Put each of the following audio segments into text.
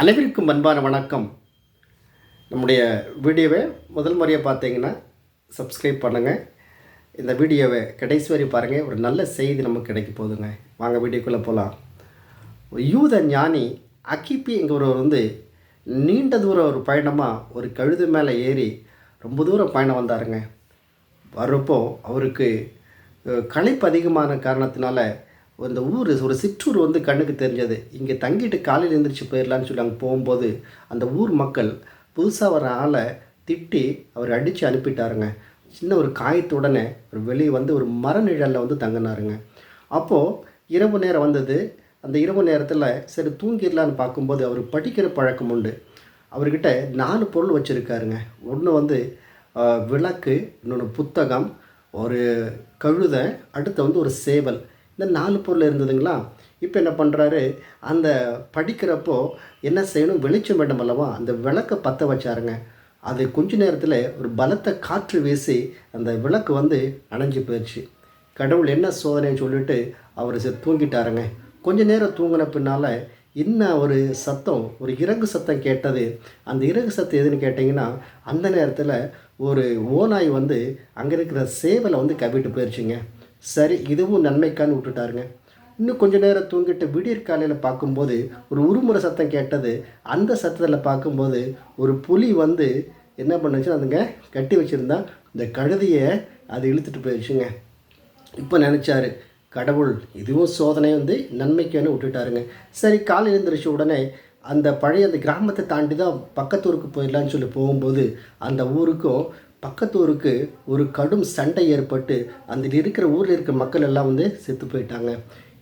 அனைவருக்கும் அன்பான வணக்கம். நம்முடைய வீடியோவை முதல் முறையாக பார்த்தீங்கன்னா சப்ஸ்கிரைப் பண்ணுங்கள். இந்த வீடியோவை கடைசி வரை பாருங்கள். ஒரு நல்ல செய்தி நமக்கு கிடைக்க போகுதுங்க. வாங்க வீடியோக்குள்ளே போகலாம். யூத ஞானி அகிப்பிங்கிறவர் நீண்ட தூரம் ஒரு பயணமாக ஒரு கழுது மேலே ஏறி ரொம்ப தூரம் பயணம் வந்தாருங்க. வர்றப்போ அவருக்கு களைப்பு அதிகமான காரணத்தினால அந்த ஊர் ஒரு சிற்றூர் கண்ணுக்கு தெரிஞ்சது. இங்கே தங்கிட்டு காலையில் எழுந்திரிச்சு போயிடலான்னு சொல்லி அங்கே போகும்போது அந்த ஊர் மக்கள் புதுசாக வர ஆளை திட்டி அவர் அடித்து அனுப்பிட்டாருங்க. சின்ன ஒரு காயத்துடனே ஒரு வெளியே ஒரு மர நிழலில் தங்கினாருங்க. அப்போது இரவு நேரம் வந்தது. அந்த இரவு நேரத்தில் சரி தூங்கிடலான்னு பார்க்கும்போது அவர் படிக்கிற பழக்கம் உண்டு. அவர்கிட்ட 4 பொருள் வச்சுருக்காருங்க. ஒன்று விளக்கு, இன்னொன்று புத்தகம், ஒரு கழுதை, அடுத்து ஒரு சேவல். இந்த 4 பொருள் இருந்ததுங்களா. இப்போ என்ன பண்ணுறாரு, அந்த படிக்கிறப்போ என்ன செய்யணும், வெளிச்சம் வேண்டும் அல்லவா, அந்த விளக்கை பற்ற வச்சாருங்க. அது கொஞ்ச நேரத்தில் ஒரு பலத்த காற்று வீசி அந்த விளக்கு அணைஞ்சு போயிடுச்சு. கடவுள் என்ன சோதனைன்னு சொல்லிட்டு அவர் தூங்கிட்டாருங்க. கொஞ்ச நேரம் தூங்கின பின்னால் இன்னும் ஒரு சத்தம், ஒரு இறகு சத்தம் கேட்டது. அந்த இறகு சத்தம் எதுன்னு கேட்டிங்கன்னா, அந்த நேரத்தில் ஒரு ஓநாய் அங்கே இருக்கிற சேவலை கவிட்டு போயிடுச்சுங்க. சரி, இதுவும் நன்மைக்கான்னு விட்டுட்டாருங்க. இன்னும் கொஞ்சம் நேரம் தூங்கிட்டு விடியற் காலையில் பார்க்கும்போது ஒரு உருமுறை சத்தம் கேட்டது. அந்த சத்தத்தில் பார்க்கும்போது ஒரு புலி என்ன பண்ணுச்சு, அதுங்க கட்டி வச்சுருந்தா இந்த கழுதையை அது இழுத்துட்டு போயிடுச்சுங்க. இப்போ நினச்சாரு, கடவுள் இதுவும் சோதனை நன்மைக்குன்னு விட்டுட்டாருங்க. சரி, காலை எழுந்திரிச்ச உடனே அந்த கிராமத்தை தாண்டி தான் பக்கத்து ஊருக்கு போயிடலான்னு சொல்லி போகும்போது அந்த ஊருக்கும் பக்கத்து ஊருக்கு ஒரு கடும் சண்டை ஏற்பட்டு அந்த இருக்கிற ஊரில் இருக்கிற மக்கள் எல்லாம் செத்து போயிட்டாங்க.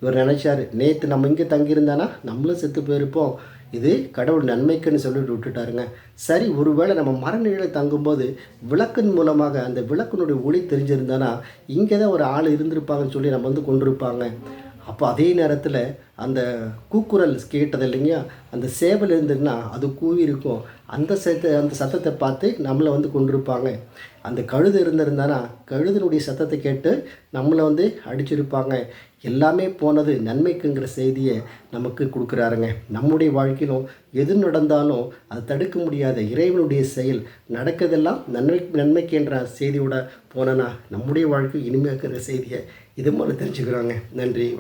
இவர் நினச்சார், நேற்று நம்ம இங்கே தங்கியிருந்தானா நம்மளும் செத்து போயிருப்போம், இது கடவுள் நன்மைக்குன்னு சொல்லிட்டு விட்டுட்டாருங்க. சரி, ஒருவேளை நம்ம மரநிலையில் தங்கும்போது விளக்கின் மூலமாக அந்த விளக்கினுடைய ஒளி தெரிஞ்சிருந்தானா இங்கே தான் ஒரு ஆள் இருந்திருப்பாங்கன்னு சொல்லி நம்ம கொண்டிருப்பாங்க. அப்போ அதே நேரத்தில் அந்த கூக்குரல் கேட்டது இல்லைங்க, அந்த சேவல் இருந்ததுன்னா அது கூவி இருக்கும். அந்த சத்தத்தை பார்த்து நம்மளை கொண்டிருப்பாங்க. அந்த கழுது இருந்திருந்தானா கழுதனுடைய சத்தத்தை கேட்டு நம்மளை அடிச்சிருப்பாங்க. எல்லாமே போனது நன்மைக்குங்கிற செய்தியை நமக்கு கொடுக்குறாருங்க. நம்முடைய வாழ்க்கையிலும் எது நடந்தாலும் அதை தடுக்க முடியாத இறைவனுடைய செயல் நடக்கிறதெல்லாம் நன்மைக்குன்ற செய்தியோட போனோன்னா நம்முடைய வாழ்க்கை இனிமையாக்குற செய்தியை இது மாதிரி தெரிஞ்சுக்கிறாங்க. நன்றி.